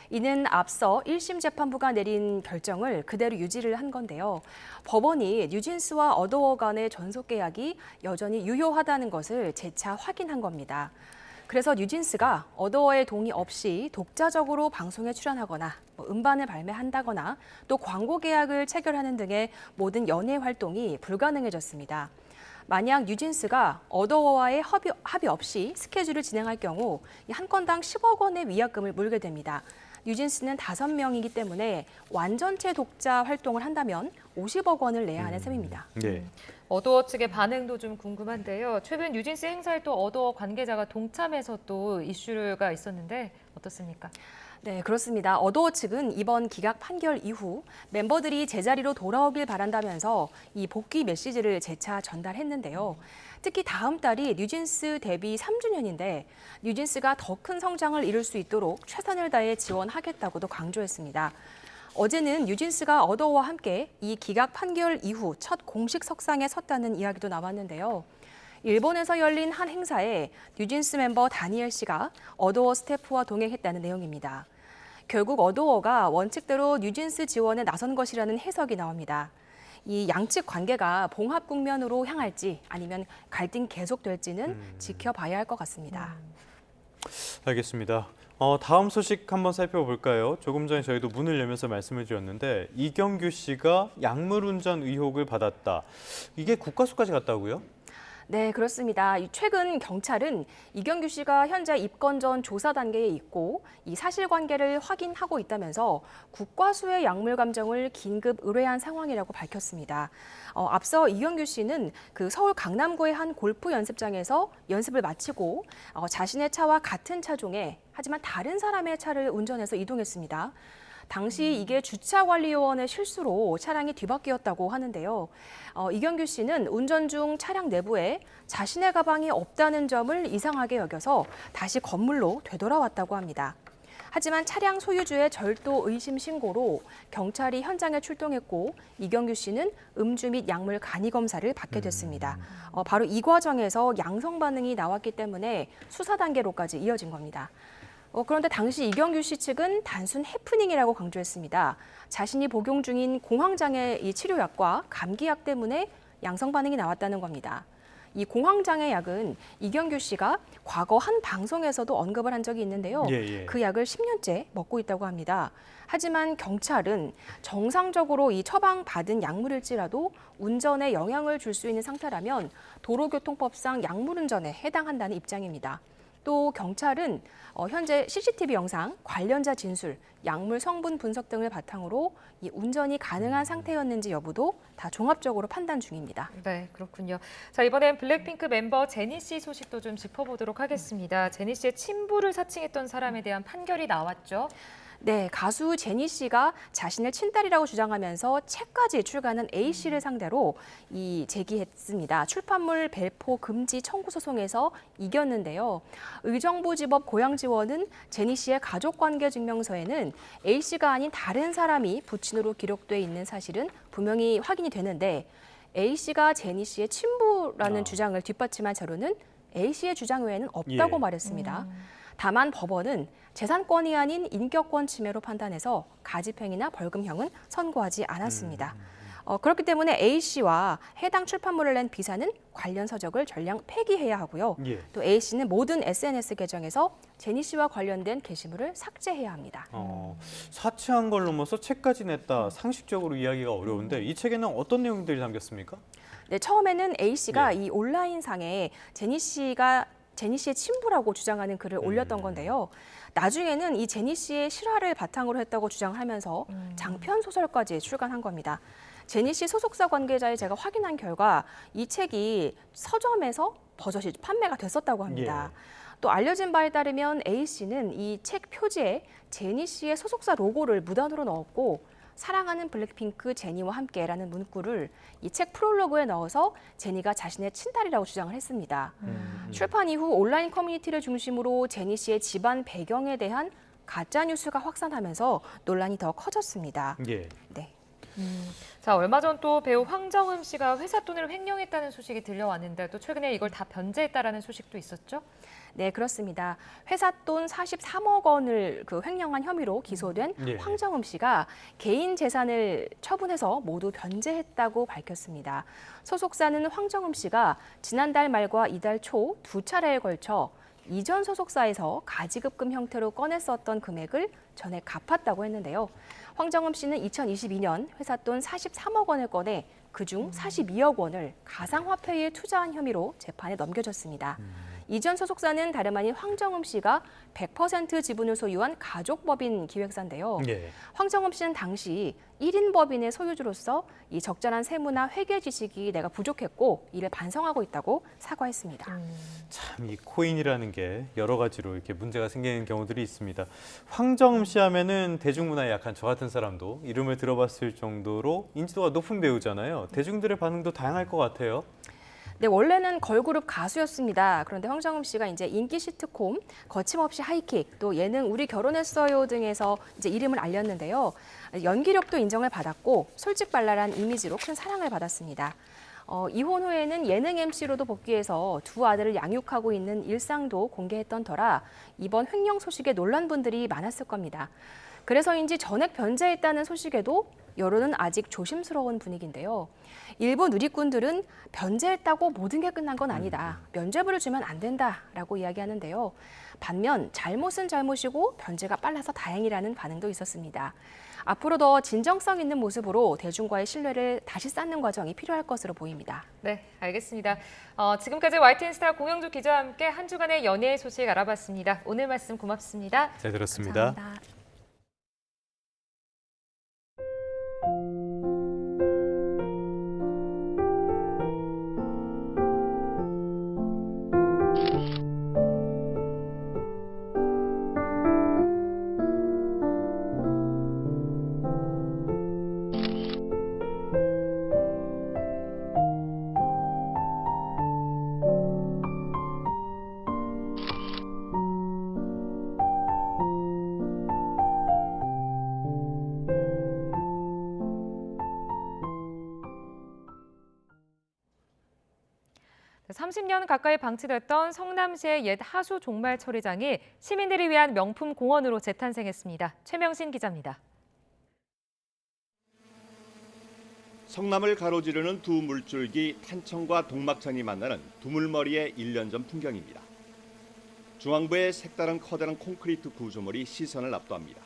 이는 앞서 1심 재판부가 내린 결정을 그대로 유지를 한 건데요. 법원이 뉴진스와 어도어 간의 전속 계약이 여전히 유효하다는 것을 재차 확인한 겁니다. 그래서 뉴진스가 어도어의 동의 없이 독자적으로 방송에 출연하거나 음반을 발매한다거나 또 광고 계약을 체결하는 등의 모든 연예 활동이 불가능해졌습니다. 만약 뉴진스가 어도어와의 합의 없이 스케줄을 진행할 경우 한 건당 10억 원의 위약금을 물게 됩니다. 뉴진스는 5명이기 때문에 완전체 독자 활동을 한다면 50억 원을 내야 하는 셈입니다. 네. 어도어 측의 반응도 좀 궁금한데요. 최근 뉴진스 행사에 또 어도어 관계자가 동참해서 또 이슈가 있었는데 어떻습니까? 네, 그렇습니다. 어도어 측은 이번 기각 판결 이후 멤버들이 제자리로 돌아오길 바란다면서 이 복귀 메시지를 재차 전달했는데요. 특히 다음 달이 뉴진스 데뷔 3주년인데 뉴진스가 더 큰 성장을 이룰 수 있도록 최선을 다해 지원하겠다고도 강조했습니다. 어제는 뉴진스가 어도어와 함께 이 기각 판결 이후 첫 공식 석상에 섰다는 이야기도 나왔는데요. 일본에서 열린 한 행사에 뉴진스 멤버 다니엘 씨가 어도어 스태프와 동행했다는 내용입니다. 결국 어도어가 원칙대로 뉴진스 지원에 나선 것이라는 해석이 나옵니다. 이 양측 관계가 봉합 국면으로 향할지 아니면 갈등이 계속될지는 지켜봐야 할 것 같습니다. 알겠습니다. 다음 소식 한번 살펴볼까요? 조금 전에 저희도 문을 열면서 말씀을 드렸는데 이경규 씨가 약물 운전 의혹을 받았다. 이게 국과수까지 갔다고요? 네, 그렇습니다. 최근 경찰은 이경규 씨가 현재 입건 전 조사 단계에 있고 이 사실관계를 확인하고 있다면서 국과수의 약물 감정을 긴급 의뢰한 상황이라고 밝혔습니다. 앞서 이경규 씨는 그 서울 강남구의 한 골프 연습장에서 연습을 마치고 자신의 차와 같은 차종에 하지만 다른 사람의 차를 운전해서 이동했습니다. 당시 이게 주차관리요원의 실수로 차량이 뒤바뀌었다고 하는데요. 이경규 씨는 운전 중 차량 내부에 자신의 가방이 없다는 점을 이상하게 여겨서 다시 건물로 되돌아왔다고 합니다. 하지만 차량 소유주의 절도 의심 신고로 경찰이 현장에 출동했고 이경규 씨는 음주 및 약물 간이 검사를 받게 됐습니다. 바로 이 과정에서 양성 반응이 나왔기 때문에 수사 단계로까지 이어진 겁니다. 그런데 당시 이경규 씨 측은 단순 해프닝이라고 강조했습니다. 자신이 복용 중인 공황장애 이 치료약과 감기약 때문에 양성 반응이 나왔다는 겁니다. 이 공황장애 약은 이경규 씨가 과거 한 방송에서도 언급을 한 적이 있는데요. 그 약을 10년째 먹고 있다고 합니다. 하지만 경찰은 정상적으로 이 처방받은 약물일지라도 운전에 영향을 줄 수 있는 상태라면 도로교통법상 약물운전에 해당한다는 입장입니다. 또 경찰은 현재 CCTV 영상, 관련자 진술, 약물 성분 분석 등을 바탕으로 이 운전이 가능한 상태였는지 여부도 다 종합적으로 판단 중입니다. 네, 그렇군요. 자, 이번엔 블랙핑크 멤버 제니 씨 소식도 좀 짚어보도록 하겠습니다. 제니 씨의 친부를 사칭했던 사람에 대한 판결이 나왔죠. 네, 가수 제니 씨가 자신을 친딸이라고 주장하면서 책까지 출간한 A 씨를 상대로 제기했습니다. 출판물 배포 금지 청구 소송에서 이겼는데요. 의정부지법 고양지원은 제니 씨의 가족관계 증명서에는 A 씨가 아닌 다른 사람이 부친으로 기록돼 있는 사실은 분명히 확인이 되는데 A 씨가 제니 씨의 친부라는 주장을 뒷받침한 자료는 A 씨의 주장 외에는 없다고 말했습니다. 다만 법원은 재산권이 아닌 인격권 침해로 판단해서 가집행이나 벌금형은 선고하지 않았습니다. 그렇기 때문에 A 씨와 해당 출판물을 낸 비사는 관련 서적을 전량 폐기해야 하고요. 또 A 씨는 모든 SNS 계정에서 제니 씨와 관련된 게시물을 삭제해야 합니다. 사치한 걸 넘어서 책까지 냈다. 상식적으로 이야기가 어려운데 이 책에는 어떤 내용들이 담겼습니까? 네, 처음에는 A 씨가 이 온라인상에 제니 씨의 친부라고 주장하는 글을 올렸던 건데요. 나중에는 이 제니 씨의 실화를 바탕으로 했다고 주장하면서 장편 소설까지 출간한 겁니다. 제니 씨 소속사 관계자에 제가 확인한 결과 이 책이 서점에서 버젓이 판매가 됐었다고 합니다. 또 알려진 바에 따르면 A 씨는 이 책 표지에 제니 씨의 소속사 로고를 무단으로 넣었고 사랑하는 블랙핑크 제니와 함께라는 문구를 이 책 프롤로그에 넣어서 제니가 자신의 친딸이라고 주장을 했습니다. 출판 이후 온라인 커뮤니티를 중심으로 제니 씨의 집안 배경에 대한 가짜 뉴스가 확산하면서 논란이 더 커졌습니다. 네. 자, 얼마 전 또 배우 황정음 씨가 회사 돈을 횡령했다는 소식이 들려왔는데 또 최근에 이걸 다 변제했다라는 소식도 있었죠? 네, 그렇습니다. 회사 돈 43억 원을 횡령한 혐의로 기소된 황정음 씨가 개인 재산을 처분해서 모두 변제했다고 밝혔습니다. 소속사는 황정음 씨가 지난달 말과 이달 초 두 차례에 걸쳐 이전 소속사에서 가지급금 형태로 꺼냈었던 금액을 전액 갚았다고 했는데요. 황정음 씨는 2022년 회사 돈 43억 원을 꺼내 그중 42억 원을 가상화폐에 투자한 혐의로 재판에 넘겨졌습니다. 이전 소속사는 다름 아닌 황정음 씨가 100% 지분을 소유한 가족법인 기획사인데요. 황정음 씨는 당시 1인 법인의 소유주로서 이 적절한 세무나 회계 지식이 내가 부족했고 이를 반성하고 있다고 사과했습니다. 참 이 코인이라는 게 여러 가지로 이렇게 문제가 생기는 경우들이 있습니다. 황정음 씨 하면은 대중문화에 약한 저 같은 사람도 이름을 들어봤을 정도로 인지도가 높은 배우잖아요. 대중들의 반응도 다양할 것 같아요. 네, 원래는 걸그룹 가수였습니다. 그런데 황정음 씨가 이제 인기 시트콤 거침없이 하이킥, 또 예능 우리 결혼했어요 등에서 이제 이름을 알렸는데요. 연기력도 인정을 받았고 솔직발랄한 이미지로 큰 사랑을 받았습니다. 이혼 후에는 예능 MC로도 복귀해서 두 아들을 양육하고 있는 일상도 공개했던 터라 이번 횡령 소식에 놀란 분들이 많았을 겁니다. 그래서인지 전액 변제했다는 소식에도 여론은 아직 조심스러운 분위기인데요. 일부 누리꾼들은 변제했다고 모든 게 끝난 건 아니다. 면죄부를 주면 안 된다라고 이야기하는데요. 반면 잘못은 잘못이고 변제가 빨라서 다행이라는 반응도 있었습니다. 앞으로 더 진정성 있는 모습으로 대중과의 신뢰를 다시 쌓는 과정이 필요할 것으로 보입니다. 네, 알겠습니다. 지금까지 YTN 스타 공영주 기자와 함께 한 주간의 연예 소식 알아봤습니다. 오늘 말씀 고맙습니다. 잘 들었습니다. 감사합니다. 네, 30년 가까이 방치됐던 성남시의 옛 하수 종말 처리장이 시민들을 위한 명품 공원으로 재탄생했습니다. 최명신 기자입니다. 성남을 가로지르는 두 물줄기 탄천과 동막천이 만나는 두물머리의 1년 전 풍경입니다. 중앙부의 색다른 커다란 콘크리트 구조물이 시선을 압도합니다.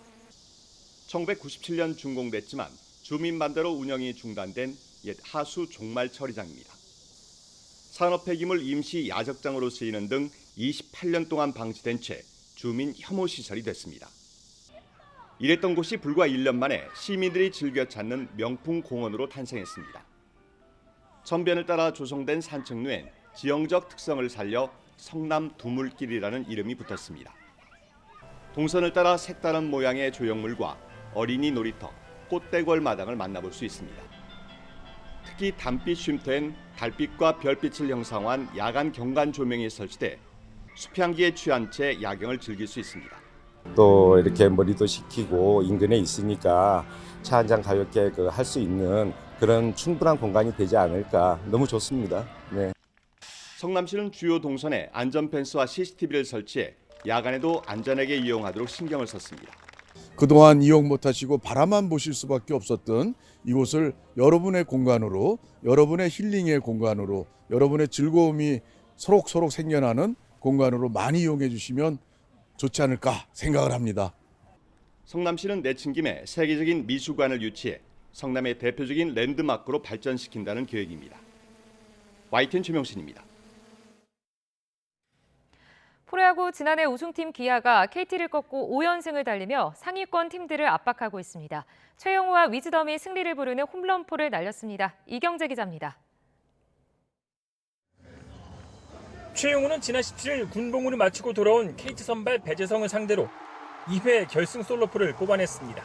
1997년 준공됐지만 주민 반대로 운영이 중단된 옛 하수 종말 처리장입니다. 산업 폐기물 임시 야적장으로 쓰이는 등 28년 동안 방치된 채 주민 혐오 시설이 됐습니다. 이랬던 곳이 불과 1년 만에 시민들이 즐겨 찾는 명품 공원으로 탄생했습니다. 천변을 따라 조성된 산책로엔 지형적 특성을 살려 성남 두물길이라는 이름이 붙었습니다. 동선을 따라 색다른 모양의 조형물과 어린이 놀이터, 꽃대궐 마당을 만나볼 수 있습니다. 특히 단빛 쉼터엔 달빛과 별빛을 형상화한 야간 경관 조명이 설치돼 수평기에 취한 채 야경을 즐길 수 있습니다. 또 이렇게 머리도 식히고 인근에 있으니까 차 한잔 가볍게 할 수 있는 그런 충분한 공간이 되지 않을까. 너무 좋습니다. 네. 성남시는 주요 동선에 안전펜스와 CCTV를 설치해 야간에도 안전하게 이용하도록 신경을 썼습니다. 그동안 이용 못하시고 바라만 보실 수밖에 없었던 이곳을 여러분의 공간으로, 여러분의 힐링의 공간으로, 여러분의 즐거움이 소록소록 생겨나는 공간으로 많이 이용해 주시면 좋지 않을까 생각을 합니다. 성남시는 내친 김에 세계적인 미술관을 유치해 성남의 대표적인 랜드마크로 발전시킨다는 계획입니다. YTN 최명신입니다. 프로야구 지난해 우승팀 기아가 KT를 꺾고 5연승을 달리며 상위권 팀들을 압박하고 있습니다. 최영우와 위즈덤이 승리를 부르는 홈런포를 날렸습니다. 이경재 기자입니다. 최영우는 지난 17일 군복무를 마치고 돌아온 KT 선발 배재성을 상대로 2회 결승 솔로포를 뽑아냈습니다.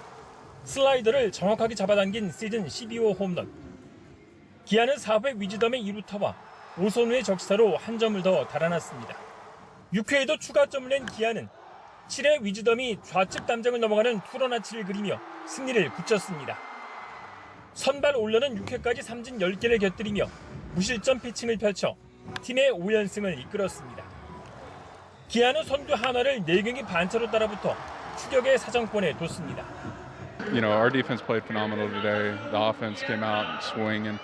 슬라이더를 정확하게 잡아당긴 시즌 12호 홈런. 기아는 4회 위즈덤의 2루타와 오선우의 적시타로 한 점을 더 달아났습니다. 6회에도 추가점을 낸 기아는 7회 위즈덤이 좌측 담장을 넘어가는 투런 아치를 그리며 승리를 굳혔습니다. 선발 올러는 6회까지 삼진 10개를 곁들이며 무실점 피칭을 펼쳐 팀의 5연승을 이끌었습니다. 기아는 선두 한화를 4경기 반차로 따라붙어 추격의 사정권에 뒀습니다. Our defense played phenomenal today. The offense came out and swing, and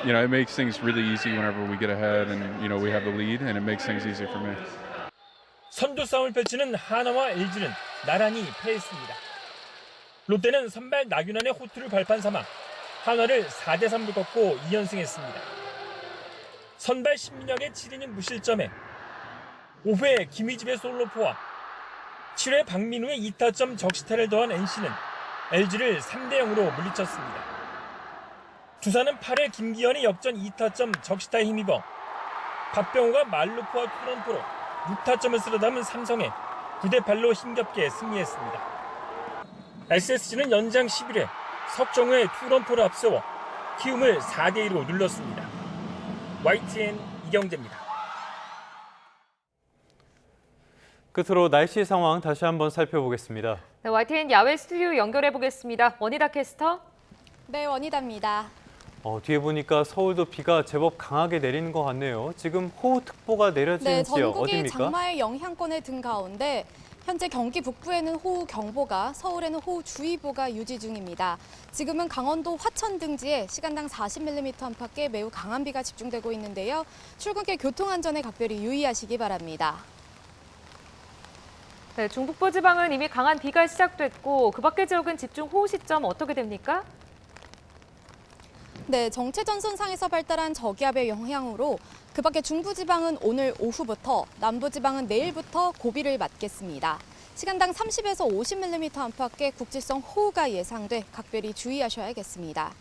it makes things really easy whenever we get ahead, and we have the lead, and it makes things easy for me. 선두 싸움을 펼치는 하나와 LG는 나란히 패했습니다. 롯데는 선발 나균환의 호투를 발판 삼아 한화를 4대3로 꺾고 2연승했습니다. 선발 신민혁의 7이닝 무실점에 5회 김희집의 솔로포와 7회 박민우의 2타점 적시타를 더한 NC는 LG를 3대0으로 물리쳤습니다. 두산은 8회 김기현의 역전 2타점 적시타에 힘입어 박병호가 말루포와 투런포로 6타점을 쓸어 담은 삼성에 9대8로 힘겹게 승리했습니다. SSG는 연장 11회 석정우의 투런포를 앞세워 키움을 4대2로 눌렀습니다. YTN 이경재입니다. 끝으로 날씨 상황 다시 한번 살펴보겠습니다. 네, YTN 야외 스튜디오 연결해 보겠습니다. 원희다 캐스터. 네, 원희다입니다. 뒤에 보니까 서울도 비가 제법 강하게 내리는 것 같네요. 지금 호우특보가 내려지는 네, 지역 전국이 어디입니까? 장마의 영향권에 든 가운데 현재 경기 북부에는 호우경보가, 서울에는 호우주의보가 유지 중입니다. 지금은 강원도 화천 등지에 시간당 40mm 안팎의 매우 강한 비가 집중되고 있는데요. 출근길 교통안전에 각별히 유의하시기 바랍니다. 네, 중북부 지방은 이미 강한 비가 시작됐고 그 밖의 지역은 집중 호우 시점 어떻게 됩니까? 네, 정체전선상에서 발달한 저기압의 영향으로 그 밖에 중부지방은 오늘 오후부터, 남부지방은 내일부터 고비를 맞겠습니다. 시간당 30에서 50mm 안팎의 국지성 호우가 예상돼 각별히 주의하셔야겠습니다.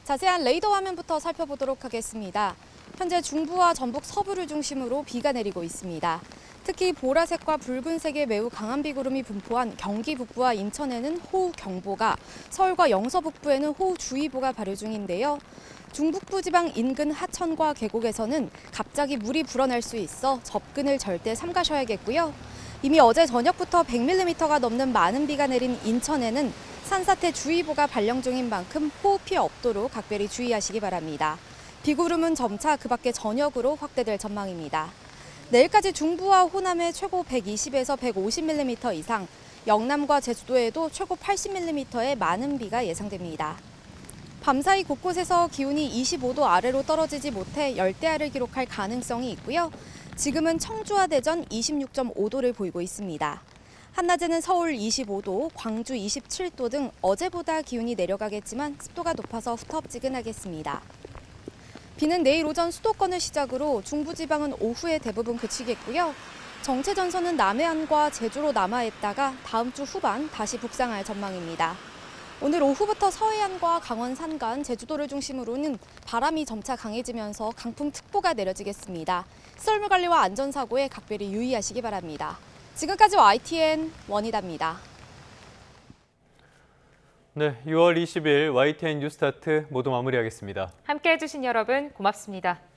자세한 레이더 화면부터 살펴보도록 하겠습니다. 현재 중부와 전북 서부를 중심으로 비가 내리고 있습니다. 특히 보라색과 붉은색의 매우 강한 비구름이 분포한 경기 북부와 인천에는 호우경보가, 서울과 영서 북부에는 호우주의보가 발효 중인데요. 중북부 지방 인근 하천과 계곡에서는 갑자기 물이 불어날 수 있어 접근을 절대 삼가셔야겠고요. 이미 어제 저녁부터 100mm가 넘는 많은 비가 내린 인천에는 산사태 주의보가 발령 중인 만큼 호우 피해 없도록 각별히 주의하시기 바랍니다. 비구름은 점차 그 밖에 저녁으로 확대될 전망입니다. 내일까지 중부와 호남에 최고 120에서 150mm 이상, 영남과 제주도에도 최고 80mm의 많은 비가 예상됩니다. 밤사이 곳곳에서 기온이 25도 아래로 떨어지지 못해 열대야를 기록할 가능성이 있고요. 지금은 청주와 대전 26.5도를 보이고 있습니다. 한낮에는 서울 25도, 광주 27도 등 어제보다 기온이 내려가겠지만 습도가 높아서 후텁지근하겠습니다. 비는 내일 오전 수도권을 시작으로 중부지방은 오후에 대부분 그치겠고요. 정체 전선은 남해안과 제주로 남하했다가 다음 주 후반 다시 북상할 전망입니다. 오늘 오후부터 서해안과 강원 산간, 제주도를 중심으로는 바람이 점차 강해지면서 강풍특보가 내려지겠습니다. 썰물 관리와 안전사고에 각별히 유의하시기 바랍니다. 지금까지 YTN 원희다입니다. 네, 6월 20일 YTN 뉴스타트 모두 마무리하겠습니다. 함께해 주신 여러분 고맙습니다.